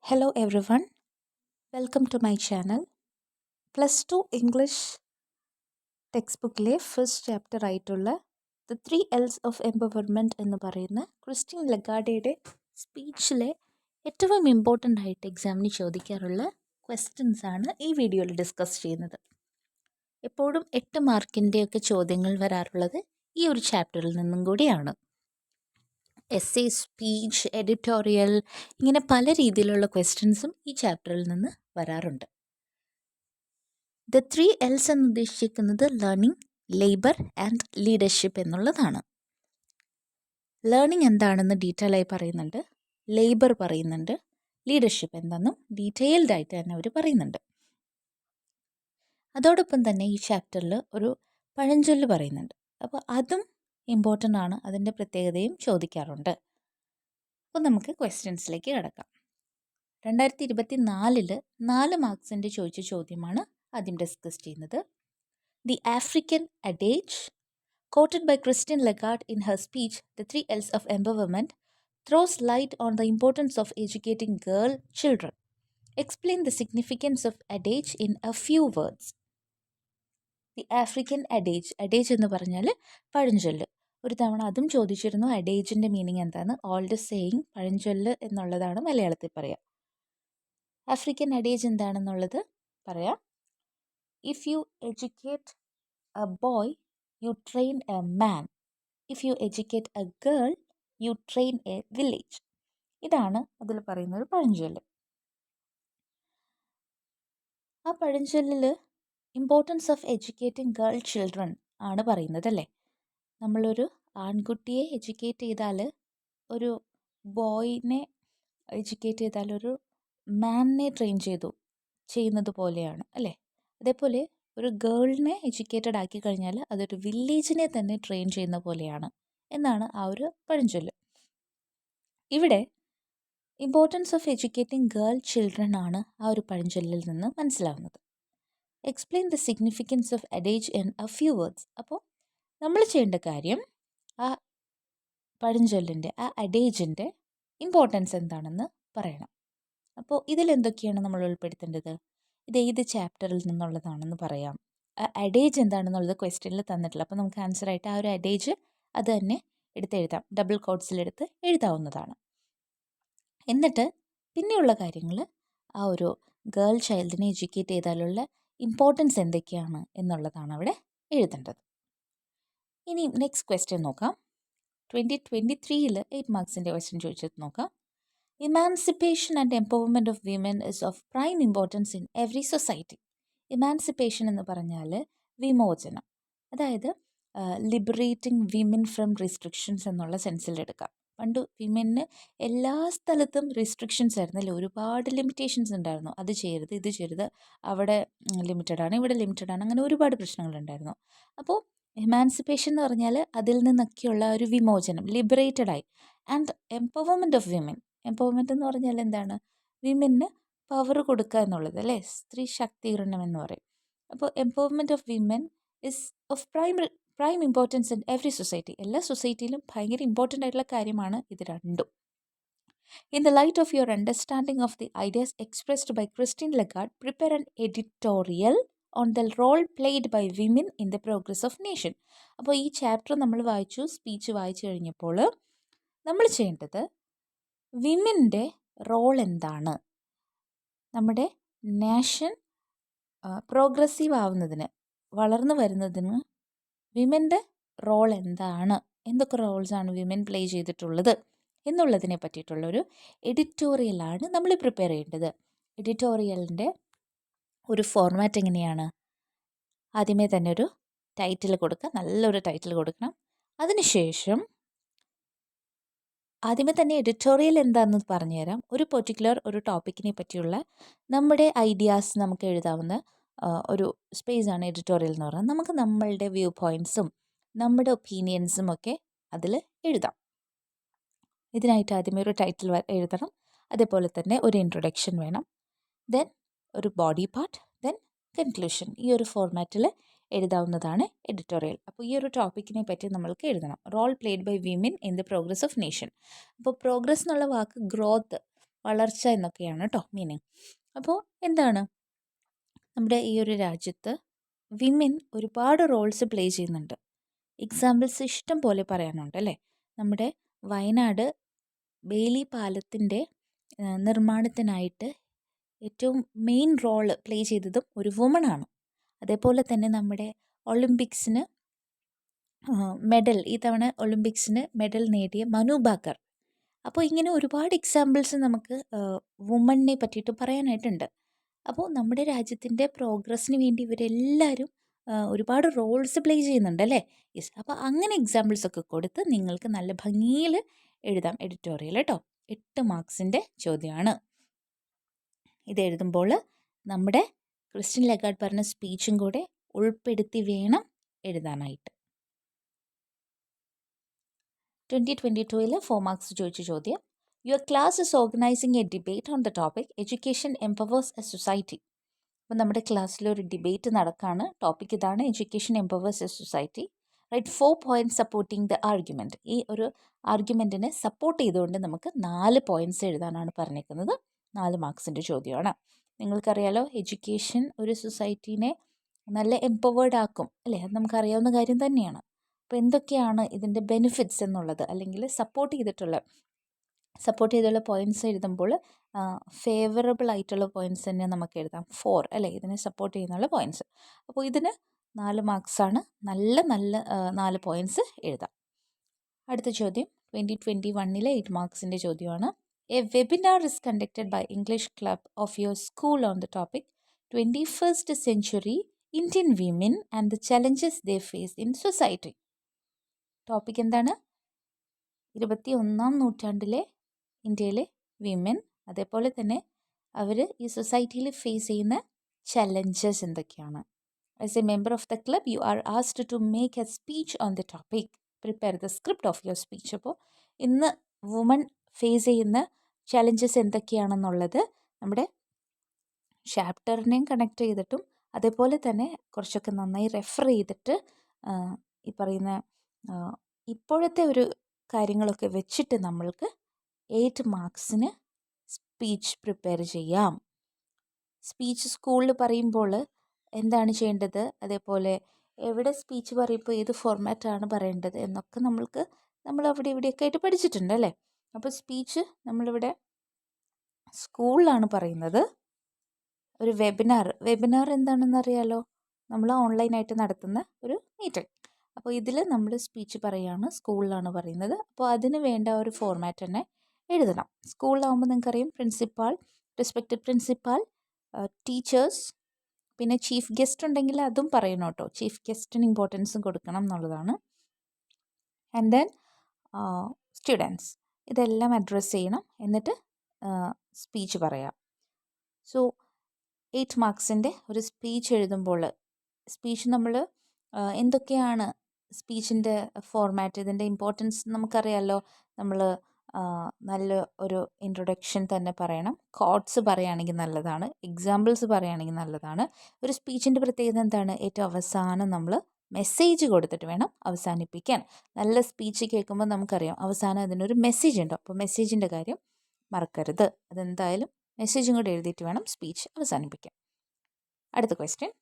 Hello everyone, welcome to my channel. Plus two English text ബുക്കിലെ first chapter ആയിട്ടുള്ള the 3 L's of empowerment എന്ന് പറയുന്ന Christian ലഗാർഡയുടെ സ്പീച്ചിലെ ഏറ്റവും important ആയിട്ട് എക്സാമിന് ചോദിക്കാറുള്ള ക്വസ്റ്റ്യൻസ് ആണ് ഈ വീഡിയോയിൽ ഡിസ്കസ് ചെയ്യുന്നത്. എപ്പോഴും 8 മാർക്കിൻ്റെയൊക്കെ ചോദ്യങ്ങൾ വരാറുള്ളത് ഈ ഒരു ചാപ്റ്ററിൽ നിന്നും കൂടിയാണ്. എസ്സേ, സ്പീച്ച്, എഡിറ്റോറിയൽ ഇങ്ങനെ പല രീതിയിലുള്ള ക്വസ്റ്റ്യൻസും ഈ ചാപ്റ്ററിൽ നിന്ന് വരാറുണ്ട്. ദ 3 L's എന്ന് ഉദ്ദേശിക്കുന്നത് ലേണിംഗ്, ലേബർ ആൻഡ് ലീഡർഷിപ്പ് എന്നുള്ളതാണ്. ലേണിംഗ് എന്താണെന്ന് ഡീറ്റെയിൽ ആയി പറയുന്നുണ്ട്, ലേബർ പറയുന്നുണ്ട്, ലീഡർഷിപ്പ് എന്താണെന്നും ഡീറ്റെയിൽഡ് ആയിട്ട് തന്നെ അവർ പറയുന്നുണ്ട്. അതോടൊപ്പം തന്നെ ഈ ചാപ്റ്ററിൽ ഒരു പഴഞ്ചൊല്ല് പറയുന്നുണ്ട്. അപ്പോൾ അതും ഇമ്പോർട്ടൻ്റ് ആണ്, അതിൻ്റെ പ്രത്യേകതയും ചോദിക്കാറുണ്ട്. അപ്പോൾ നമുക്ക് ക്വസ്റ്റ്യൻസിലേക്ക് കിടക്കാം. 2024 4 മാർക്സിൻ്റെ ചോദിച്ച ചോദ്യമാണ് ആദ്യം ഡിസ്കസ് ചെയ്യുന്നത്. The African adage quoted by Christine Lagarde in her speech, The 3 L's of Empowerment, throws light on the importance of educating girl children. Explain the significance of adage in a few words. The African adage. Adage എന്ന് പറഞ്ഞാൽ പഴഞ്ചൊല്ല്. ഒരു തവണ അതും ചോദിച്ചിരുന്നു. അഡേജിൻ്റെ meaning എന്താണ്? Old saying, പഴഞ്ചൊല്ല് എന്നുള്ളതാണ് മലയാളത്തിൽ പറയുക. ആഫ്രിക്കൻ അഡേജ് എന്താണെന്നുള്ളത് പറയാം. If you educate A boy you train a man. If you educate a girl, you train a village. ഇതാണ് അതിൽ പറയുന്ന ഒരു പഴഞ്ചൊല്ല്. ആ പഴഞ്ചൊല്ലിൽ importance of educating girl children ആണ് പറയുന്നത് അല്ലേ. നമ്മളൊരു ആൺകുട്ടിയെ എഡ്യൂക്കേറ്റ് ചെയ്താൽ, ഒരു ബോയിനെ എഡ്യൂക്കേറ്റ് ചെയ്താൽ ഒരു മാനിനെ ട്രെയിൻ ചെയ്യുന്നത് പോലെയാണ് അല്ലേ. അതേപോലെ ഒരു ഗേളിനെ എഡ്യൂക്കേറ്റഡ് ആക്കി കഴിഞ്ഞാൽ അതൊരു വില്ലേജിനെ തന്നെ ട്രെയിൻ ചെയ്യുന്ന പോലെയാണ് എന്നാണ് ആ ഒരു പഴഞ്ചൊല്ല്. ഇവിടെ importance of educating girl children ആണ് ആ ഒരു പഴഞ്ചൊല്ലിൽ നിന്ന് മനസ്സിലാവുന്നത്. Explain the significance of adage in a few words. അപ്പോൾ നമ്മൾ ചെയ്യേണ്ട കാര്യം ആ പഴഞ്ചൊല്ലിൻ്റെ, ആ അഡേജിൻ്റെ ഇമ്പോർട്ടൻസ് എന്താണെന്ന് പറയണം. അപ്പോൾ ഇതിലെന്തൊക്കെയാണ് നമ്മൾ ഉൾപ്പെടുത്തേണ്ടത്? ഇത് ഏത് ചാപ്റ്ററിൽ നിന്നുള്ളതാണെന്ന് പറയാം. അഡേജ് എന്താണെന്നുള്ളത് ക്വസ്റ്റ്യനിൽ തന്നിട്ടില്ല. അപ്പോൾ നമുക്ക് ആൻസറായിട്ട് ആ ഒരു അഡേജ് അത് തന്നെ എടുത്തെഴുതാം, ഡബിൾ കോട്ട്സിലെടുത്ത് എഴുതാവുന്നതാണ്. എന്നിട്ട് പിന്നെയുള്ള കാര്യങ്ങൾ ആ ഒരു ഗേൾ ചൈൽഡിനെ എഡ്യൂക്കേറ്റ് ചെയ്താലുള്ള ഇമ്പോർട്ടൻസ് എന്തൊക്കെയാണ് എന്നുള്ളതാണ് അവിടെ എഴുതേണ്ടത്. ഇനി നെക്സ്റ്റ് ക്വസ്റ്റ്യൻ നോക്കാം. 2023 8 മാർക്സിൻ്റെ ക്വസ്റ്റ്യൻ ചോദിച്ചത് നോക്കാം. Emancipation and empowerment of women is of prime importance in every society. Emancipation എന്ന് പറഞ്ഞാൽ വിമോചനം, അതായത് ലിബറേറ്റിംഗ് വിമൻ ഫ്രം റിസ്ട്രിക്ഷൻസ് എന്നുള്ള സെൻസിലെടുക്കാം. പണ്ട് വിമന് എല്ലാ സ്ഥലത്തും റിസ്ട്രിക്ഷൻസ് ആയിരുന്നല്ലേ, ഒരുപാട് ലിമിറ്റേഷൻസ് ഉണ്ടായിരുന്നു. അത് ചെയ്യരുത്, ഇത് ചെയ്യരുത്, അവിടെ ലിമിറ്റഡാണ്, ഇവിടെ ലിമിറ്റഡാണ്, അങ്ങനെ ഒരുപാട് പ്രശ്നങ്ങളുണ്ടായിരുന്നു. അപ്പോൾ എമാൻസിപ്പേഷൻ എന്ന് പറഞ്ഞാൽ അതിൽ നിന്നൊക്കെയുള്ള ഒരു വിമോചനം, ലിബറേറ്റഡായി. And empowerment of women, empowerment എന്ന് പറഞ്ഞാൽ എന്താണ്? വിമന് പവർ കൊടുക്കുക എന്നുള്ളത് അല്ലേ, സ്ത്രീ ശാക്തീകരണം എന്ന് പറയും. അപ്പോൾ empowerment of women is of prime importance in every society. എല്ലാ സൊസൈറ്റിയിലും ഭയങ്കര ഇമ്പോർട്ടൻ്റ് ആയിട്ടുള്ള കാര്യമാണ് ഇത് രണ്ടും. In the light of your understanding of the ideas expressed by Christine Lagarde, prepare an editorial on the role played by women in the progress of nation. അപ്പോൾ ഈ chapter നമ്മൾ വായിച്ചു, സ്പീച്ച് വായിച്ചു കഴിഞ്ഞപ്പോൾ നമ്മൾ ചെയ്യേണ്ടത് വിമൻ്റെ റോൾ എന്താണ്, നമ്മുടെ നേഷൻ പ്രോഗ്രസീവ് ആവുന്നതിന്, വളർന്നു വരുന്നതിന് വിമൻ്റെ റോൾ എന്താണ്, എന്തൊക്കെ റോൾസാണ് വിമൻ പ്ലേ ചെയ്തിട്ടുള്ളത് എന്നുള്ളതിനെ പറ്റിയിട്ടുള്ളൊരു എഡിറ്റോറിയലാണ് നമ്മൾ പ്രിപ്പയർ ചെയ്യേണ്ടത്. എഡിറ്റോറിയലിൻ്റെ ഒരു ഫോർമാറ്റ് എങ്ങനെയാണ്? ആദ്യമേ തന്നെ ഒരു ടൈറ്റിൽ കൊടുക്കുക, നല്ലൊരു ടൈറ്റിൽ കൊടുക്കണം. അതിനുശേഷം ആദ്യമേ തന്നെ എഡിറ്റോറിയൽ എന്താണെന്ന് പറഞ്ഞുതരാം. ഒരു പെർട്ടിക്കുലർ ഒരു ടോപ്പിക്കിനെ പറ്റിയുള്ള നമ്മുടെ ഐഡിയാസ് നമുക്ക് എഴുതാവുന്ന ഒരു സ്പേസാണ് എഡിറ്റോറിയൽ എന്ന് പറയുന്നത്. നമുക്ക് നമ്മളുടെ വ്യൂ പോയിൻറ്റ്സും നമ്മുടെ ഒപ്പീനിയൻസും ഒക്കെ അതിൽ എഴുതാം. ഇതിനായിട്ട് ആദ്യമേ ഒരു ടൈറ്റിൽ എഴുതണം. അതേപോലെ തന്നെ ഒരു ഇൻട്രൊഡക്ഷൻ വേണം, ദെൻ ഒരു ബോഡി പാർട്ട്, ദെൻ കൺക്ലൂഷൻ. ഈ ഒരു ഫോർമാറ്റിൽ എഴുതാവുന്നതാണ് എഡിറ്റോറിയൽ. അപ്പോൾ ഈ ഒരു ടോപ്പിക്കിനെ പറ്റി നമ്മൾക്ക് എഴുതണം. Role played by women in the progress of nation. അപ്പോൾ പ്രോഗ്രസ് എന്നുള്ള വാക്ക് ഗ്രോത്ത്, വളർച്ച എന്നൊക്കെയാണ് കേട്ടോ മീനിങ്. അപ്പോൾ എന്താണ് നമ്മുടെ ഈ ഒരു രാജ്യത്ത് വിമൻ ഒരുപാട് റോൾസ് പ്ലേ ചെയ്യുന്നുണ്ട്. എക്സാമ്പിൾസ് ഇഷ്ടം പോലെ പറയാനുണ്ട് അല്ലേ. നമ്മുടെ വയനാട് ബേലി പാലത്തിൻ്റെ നിർമ്മാണത്തിനായിട്ട് ഏറ്റവും മെയിൻ റോള് പ്ലേ ചെയ്തതും ഒരു വുമണാണ്. അതേപോലെ തന്നെ നമ്മുടെ ഒളിമ്പിക്സിന് മെഡൽ ഈ തവണ ഒളിമ്പിക്സിന് മെഡൽ നേടിയ മനു ഭാക്കർ. അപ്പോൾ ഇങ്ങനെ ഒരുപാട് എക്സാമ്പിൾസ് നമുക്ക് വുമണിനെ പറ്റിയിട്ട് പറയാനായിട്ടുണ്ട്. അപ്പോൾ നമ്മുടെ രാജ്യത്തിൻ്റെ പ്രോഗ്രസ്സിന് വേണ്ടി ഇവരെല്ലാവരും ഒരുപാട് റോൾസ് പ്ലേ ചെയ്യുന്നുണ്ട് അല്ലേ. യെസ്, അപ്പോൾ അങ്ങനെ എക്സാമ്പിൾസ് ഒക്കെ കൊടുത്ത് നിങ്ങൾക്ക് നല്ല ഭംഗിയിൽ എഴുതാം എഡിറ്റോറിയൽ കേട്ടോ. 8 മാർക്സിൻ്റെ ചോദ്യമാണ്. ഇത് എഴുതുമ്പോൾ നമ്മുടെ ക്രിസ്ത്യൻ ലഗാർഡ് പറഞ്ഞ സ്പീച്ചും കൂടെ ഉൾപ്പെടുത്തി വേണം എഴുതാനായിട്ട്. 2022 4 മാർക്സ് ചോദിച്ച ചോദ്യം, your class is organising a debate on the topic education empowers a society. അപ്പോൾ നമ്മുടെ ക്ലാസ്സിൽ ഒരു ഡിബേറ്റ് നടക്കുകയാണ്. ടോപ്പിക് ഇതാണ്, education empowers a society. Write 4 points supporting the argument. ഈ ഒരു ആർഗ്യുമെൻറ്റിനെ സപ്പോർട്ട് ചെയ്തുകൊണ്ട് നമുക്ക് 4 പോയിൻറ്റ്സ് എഴുതാനാണ് പറഞ്ഞിരിക്കുന്നത്. 4 മാർക്സിൻ്റെ ചോദ്യമാണ്. നിങ്ങൾക്കറിയാലോ, എഡ്യൂക്കേഷൻ ഒരു സൊസൈറ്റീനെ നല്ല എംപവേർഡ് ആക്കും അല്ലേ. അത് നമുക്കറിയാവുന്ന കാര്യം തന്നെയാണ്. അപ്പോൾ എന്തൊക്കെയാണ് ഇതിൻ്റെ ബെനിഫിറ്റ്സ് എന്നുള്ളത്, അല്ലെങ്കിൽ സപ്പോർട്ട് ചെയ്തുള്ള പോയിൻറ്റ്സ് എഴുതുമ്പോൾ ഫേവറബിൾ ആയിട്ടുള്ള പോയിൻറ്റ്സ് തന്നെ നമുക്ക് എഴുതാം. 4 അല്ലേ, ഇതിനെ സപ്പോർട്ട് ചെയ്യുന്നുള്ള പോയിൻറ്റ്സ്. അപ്പോൾ ഇതിന് 4 മാർക്സാണ്. നല്ല 4 പോയിൻറ്റ്സ് എഴുതാം. അടുത്ത ചോദ്യം 2021 8 മാർക്സിൻ്റെ ചോദ്യമാണ്. A webinar is conducted by English club of your school on the topic 21st century Indian women and the challenges they face in society. Topic എന്താണ്? 21ാം നൂറ്റാണ്ടിലെ ഇന്ത്യയിലെ വിമൻ, അതേപോലെ തന്നെ അവർ ഈ സൊസൈറ്റിയിൽ ഫേസ് ചെയ്യുന്ന ചലഞ്ചസ് എന്തൊക്കെയാണ്. As a member of the club you are asked to make a speech on the topic. Prepare the script of your speech. അപ്പോൾ ഇന്ന് വുമൺ ഫേസ് ചെയ്യുന്ന ചലഞ്ചസ് എന്തൊക്കെയാണെന്നുള്ളത് നമ്മുടെ ചാപ്റ്ററിനെയും കണക്ട് ചെയ്തിട്ടും അതേപോലെ തന്നെ കുറച്ചൊക്കെ നന്നായി റെഫർ ചെയ്തിട്ട് ഈ പറയുന്ന ഇപ്പോഴത്തെ ഒരു കാര്യങ്ങളൊക്കെ വെച്ചിട്ട് നമ്മൾക്ക് 8 മാർക്സിന് സ്പീച്ച് പ്രിപ്പയർ ചെയ്യാം. സ്പീച്ച് സ്കൂളിൽ പറയുമ്പോൾ എന്താണ് ചെയ്യേണ്ടത്, അതേപോലെ എവിടെ സ്പീച്ച് പറയുമ്പോൾ ഏത് ഫോർമാറ്റാണ് പറയേണ്ടത് എന്നൊക്കെ നമ്മൾ അവിടെ ഇവിടെയൊക്കെ ആയിട്ട് പഠിച്ചിട്ടുണ്ട് അല്ലേ. അപ്പോൾ സ്പീച്ച് നമ്മളിവിടെ സ്കൂളിലാണ് പറയുന്നത്. ഒരു വെബിനാർ എന്താണെന്ന് അറിയാലോ, നമ്മൾ ഓൺലൈനായിട്ട് നടത്തുന്ന ഒരു മീറ്റിംഗ്. അപ്പോൾ ഇതിൽ നമ്മൾ സ്പീച്ച് പറയുകയാണ്, സ്കൂളിലാണ് പറയുന്നത്. അപ്പോൾ അതിന് വേണ്ട ഒരു ഫോർമാറ്റ് തന്നെ എഴുതണം. സ്കൂളിലാവുമ്പോൾ നിങ്ങൾക്കറിയാം, പ്രിൻസിപ്പാൾ, റെസ്പെക്റ്റഡ് പ്രിൻസിപ്പാൾ, ടീച്ചേഴ്സ്, പിന്നെ ചീഫ് ഗസ്റ്റ് ഉണ്ടെങ്കിൽ അതും പറയണം കേട്ടോ. ചീഫ് ഗസ്റ്റിന് ഇമ്പോർട്ടൻസും കൊടുക്കണം എന്നുള്ളതാണ്. ആൻഡ് ദെൻ സ്റ്റുഡൻസ്, ഇതെല്ലാം അഡ്രസ്സ് ചെയ്യണം. എന്നിട്ട് സ്പീച്ച് പറയാം. സോ 8 മാർക്സിൻ്റെ ഒരു സ്പീച്ച് എഴുതുമ്പോൾ സ്പീച്ച് നമ്മൾ എന്തൊക്കെയാണ് സ്പീച്ചിൻ്റെ ഫോർമാറ്റ്, ഇതിൻ്റെ ഇമ്പോർട്ടൻസ് നമുക്കറിയാമല്ലോ. നമ്മൾ നല്ല ഒരു ഇൻട്രൊഡക്ഷൻ തന്നെ പറയണം. കോട്ട്സ് പറയുകയാണെങ്കിൽ നല്ലതാണ്, എക്സാമ്പിൾസ് പറയുകയാണെങ്കിൽ നല്ലതാണ്. ഒരു സ്പീച്ചിൻ്റെ പ്രത്യേകത എന്താണ്? ഏറ്റവും അവസാനം നമ്മൾ മെസ്സേജ് കൊടുത്തിട്ട് വേണം അവസാനിപ്പിക്കാൻ. നല്ല സ്പീച്ച് കേൾക്കുമ്പോൾ നമുക്കറിയാം അവസാനം അതിനൊരു മെസ്സേജ് ഉണ്ടോ. അപ്പോൾ മെസ്സേജിൻ്റെ കാര്യം മറക്കരുത്. അതെന്തായാലും മെസ്സേജും കൂടെ എഴുതിയിട്ട് വേണം സ്പീച്ച് അവസാനിപ്പിക്കാൻ. അടുത്ത ക്വസ്റ്റ്യൻ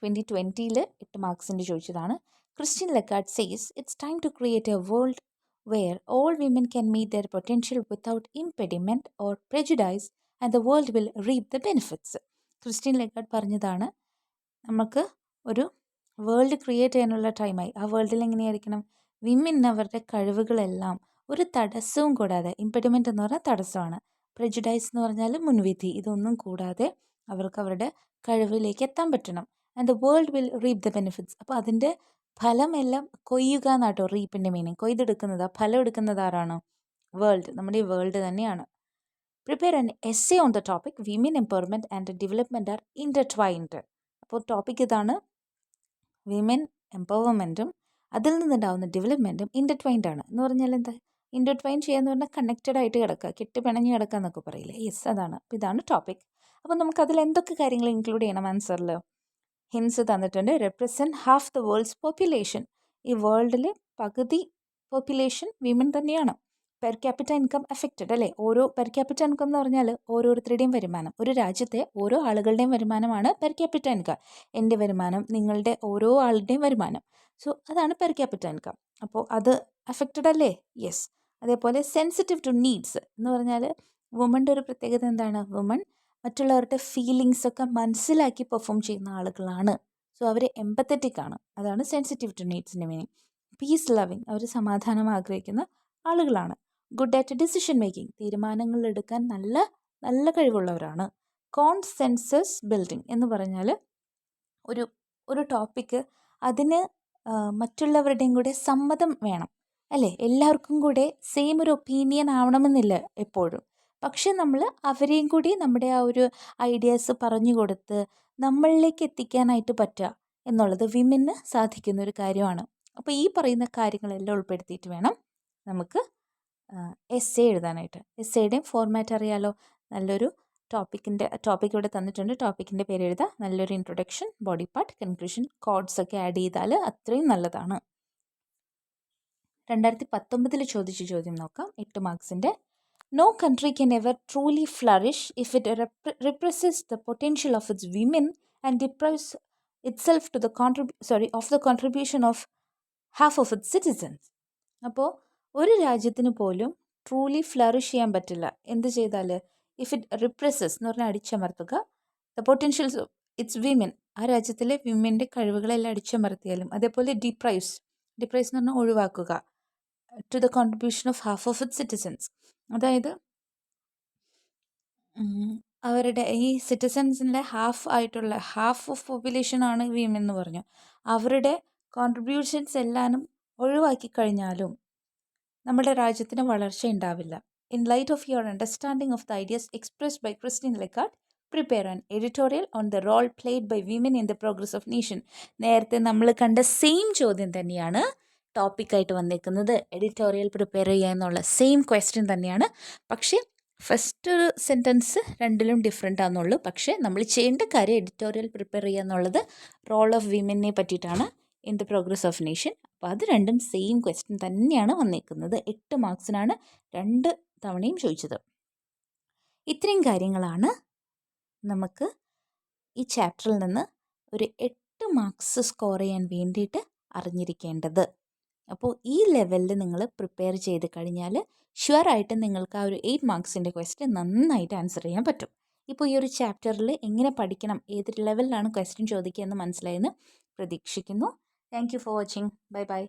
2020 8 മാർക്സിൻ്റെ ചോദിച്ചതാണ്. Christine Lagarde says it's time to create a world where all women can meet their potential without impediment or prejudice and the world will reap the benefits. Christian Lagarde പറഞ്ഞതാണ്, നമുക്ക് ഒരു world create ചെയ്യാനുള്ള ടൈമായി. ആ വേൾഡിൽ എങ്ങനെയായിരിക്കണം? Women അവരുടെ കഴിവുകളെല്ലാം ഒരു തടസ്സവും കൂടാതെ, ഇംപെഡിമെൻ്റ് എന്ന് പറഞ്ഞാൽ തടസ്സമാണ്, പ്രെജുഡൈസ് എന്ന് പറഞ്ഞാൽ മുൻവിധി, ഇതൊന്നും കൂടാതെ അവർക്ക് അവരുടെ കഴിവിലേക്ക് എത്താൻ പറ്റണം. And the world will റീപ്പ് the benefits. അപ്പോൾ അതിൻ്റെ ഫലമെല്ലാം കൊയ്യുക എന്നാട്ടോ റീപ്പിൻ്റെ മീനിങ്. കൊയ്തെടുക്കുന്നത്, ആ ഫലം എടുക്കുന്നത് ആരാണ്? വേൾഡ്, നമ്മുടെ ഈ വേൾഡ് തന്നെയാണ്. Prepare an essay on the topic women empowerment and development are intertwined. അപ്പോൾ ടോപ്പിക് ഇതാണ്, വിമൻ എംപവർമെൻറ്റും അതിൽ നിന്നുണ്ടാവുന്ന ഡെവലപ്മെൻറ്റും ഇൻ്റർട്വൈൻഡ് ആണ്. എന്ന് പറഞ്ഞാൽ എന്താ? ഇൻ്റർട്വൈൻ ചെയ്യാന്ന് പറഞ്ഞാൽ കണക്റ്റഡ് ആയിട്ട് കിടക്കുക, കെട്ടിപ്പിണഞ്ഞ് കിടക്കുക എന്നൊക്കെ പറയില്ലേ. യെസ്, അതാണ്. അപ്പോൾ ഇതാണ് ടോപ്പിക്. അപ്പോൾ നമുക്കതിൽ എന്തൊക്കെ കാര്യങ്ങൾ ഇൻക്ലൂഡ് ചെയ്യണം ആൻസറിൽ? ഹിൻസ് തന്നിട്ടുണ്ട്. Represent half the world's population. ഈ വേൾഡിലെ പകുതി പോപ്പുലേഷൻ വിമൻ തന്നെയാണ്. പെർ ക്യാപിറ്റ ഇൻകം എഫക്റ്റഡ് അല്ലേ? ഓരോ പെർ ക്യാപിറ്റ ഇൻകം എന്ന് പറഞ്ഞാൽ ഓരോരുത്തരുടെയും വരുമാനം, ഒരു രാജ്യത്തെ ഓരോ ആളുകളുടെയും വരുമാനമാണ് പെർ ക്യാപിറ്റ ഇൻകം. എൻ്റെ വരുമാനം, നിങ്ങളുടെ ഓരോ ആളുടെയും വരുമാനം. സോ അതാണ് പെർ ക്യാപിറ്റ ഇൻകം. അപ്പോൾ അത് അഫക്റ്റഡ് അല്ലേ? യെസ്. അതേപോലെ സെൻസിറ്റീവ് ടു നീഡ്സ് എന്ന് പറഞ്ഞാൽ വുമൻ്റെ ഒരു പ്രത്യേകത എന്താണ്? വുമൺ മറ്റുള്ളവരുടെ ഫീലിങ്സ് ഒക്കെ മനസ്സിലാക്കി പെർഫോം ചെയ്യുന്ന ആളുകളാണ്. സോ അവർ എമ്പത്തറ്റിക് ആണ്. അതാണ് സെൻസിറ്റീവ് ടു നീഡ്സിൻ്റെ മീനിങ്. പീസ് ലവിങ്, അവർ സമാധാനം ആഗ്രഹിക്കുന്ന ആളുകളാണ്. ഗുഡ് അറ്റ് ഡിസിഷൻ മേക്കിംഗ്, തീരുമാനങ്ങൾ എടുക്കാൻ നല്ല നല്ല കഴിവുള്ളവരാണ്. കോൺസെൻസസ് ബിൽഡിംഗ് എന്ന് പറഞ്ഞാൽ ഒരു ഒരു ടോപ്പിക്ക് അതിന് മറ്റുള്ളവരുടെയും കൂടെ സമ്മതം വേണം അല്ലേ? എല്ലാവർക്കും കൂടെ സെയിം ഒരു ഒപ്പീനിയൻ ആവണമെന്നില്ല എപ്പോഴും. പക്ഷെ നമ്മൾ അവരെയും കൂടി നമ്മുടെ ആ ഒരു ഐഡിയാസ് പറഞ്ഞു കൊടുത്ത് നമ്മളിലേക്ക് എത്തിക്കാനായിട്ട് പറ്റുക എന്നുള്ളത് വിമന് സാധിക്കുന്ന ഒരു കാര്യമാണ്. അപ്പോൾ ഈ പറയുന്ന കാര്യങ്ങളെല്ലാം ഉൾപ്പെടുത്തിയിട്ട് വേണം നമുക്ക് എസ്സേ എഴുതാനായിട്ട്. എസ്സേയുടെയും ഫോർമാറ്റ് അറിയാലോ. നല്ലൊരു ടോപ്പിക് ഇവിടെ തന്നിട്ടുണ്ട്. ടോപ്പിക്കിൻ്റെ പേര് എഴുതുക, നല്ലൊരു introduction, body part, conclusion, quotes ഒക്കെ ആഡ് ചെയ്താൽ അത്രയും നല്ലതാണ്. 2019 ചോദിച്ച ചോദ്യം നോക്കാം, 8 മാർക്സിൻ്റെ. No country can ever truly flourish if it represses the potential of its women and deprives itself to the contribution of half of its citizens. അപ്പോൾ ഒരു രാജ്യത്തിന് പോലും ട്രൂലി ഫ്ലറിഷ് ചെയ്യാൻ പറ്റില്ല എന്ത് ചെയ്താൽ? ഇഫ് ഇറ്റ് റിപ്രസസ് എന്ന് പറഞ്ഞാൽ അടിച്ചമർത്തുക, the potentials of its women, ആ രാജ്യത്തിലെ വിമൻ്റെ കഴിവുകളെല്ലാം അടിച്ചമർത്തിയാലും. അതേപോലെ ഡിപ്രൈവ്സ് എന്ന് പറഞ്ഞാൽ ഒഴിവാക്കുക, to the contribution of half of its citizens, അതായത് അവരുടെ ഈ സിറ്റിസൻസിൻ്റെ ഹാഫ് ഓഫ് പോപ്പുലേഷനാണ് വിമൻ എന്ന് പറഞ്ഞു. അവരുടെ കോൺട്രിബ്യൂഷൻസ് എല്ലാനും ഒഴിവാക്കി കഴിഞ്ഞാലും നമ്മുടെ രാജ്യത്തിന് വളർച്ച ഉണ്ടാവില്ല. In light of your understanding of the ideas expressed by Christine Lagarde, prepare an editorial on the role played by women in the progress of nation. നേരത്തെ നമ്മൾ കണ്ട സെയിം ചോദ്യം തന്നെയാണ് ടോപ്പിക്കായിട്ട് വന്നേക്കുന്നത്. എഡിറ്റോറിയൽ പ്രിപ്പയർ ചെയ്യുക എന്നുള്ള സെയിം ക്വസ്റ്റ്യൻ തന്നെയാണ്. പക്ഷേ ഫസ്റ്റ് ഒരു സെൻറ്റൻസ് രണ്ടിലും ഡിഫറെൻ്റ് ആണെന്നുള്ളൂ. പക്ഷേ നമ്മൾ ചെയ്യേണ്ട കാര്യം എഡിറ്റോറിയൽ പ്രിപ്പയർ ചെയ്യുക എന്നുള്ളത് റോൾ ഓഫ് വിമനെ പറ്റിയിട്ടാണ് in the progress of nation. അപ്പോൾ അത് രണ്ടും സെയിം ക്വസ്റ്റ്യൻ തന്നെയാണ് വന്നേക്കുന്നത്. 8 മാർക്സിനാണ് 2 തവണയും ചോദിച്ചത്. ഇത്രയും കാര്യങ്ങളാണ് നമുക്ക് ഈ ചാപ്റ്ററിൽ നിന്ന് ഒരു 8 മാർക്സ് സ്കോർ ചെയ്യാൻ വേണ്ടിയിട്ട് അറിഞ്ഞിരിക്കേണ്ടത്. അപ്പോൾ ഈ ലെവലിൽ നിങ്ങൾ പ്രിപ്പയർ ചെയ്ത് കഴിഞ്ഞാൽ ഷുവറായിട്ട് നിങ്ങൾക്ക് ആ ഒരു 8 മാർക്സിൻ്റെ ക്വസ്റ്റ്യൻ നന്നായിട്ട് ആൻസർ ചെയ്യാൻ പറ്റും. ഇപ്പോൾ ഈ ഒരു ചാപ്റ്ററിൽ എങ്ങനെ പഠിക്കണം, ഏത് ലെവലിലാണ് ക്വസ്റ്റ്യൻ ചോദിക്കുക എന്ന് മനസ്സിലായെന്ന് പ്രതീക്ഷിക്കുന്നു. Thank you for watching. Bye bye.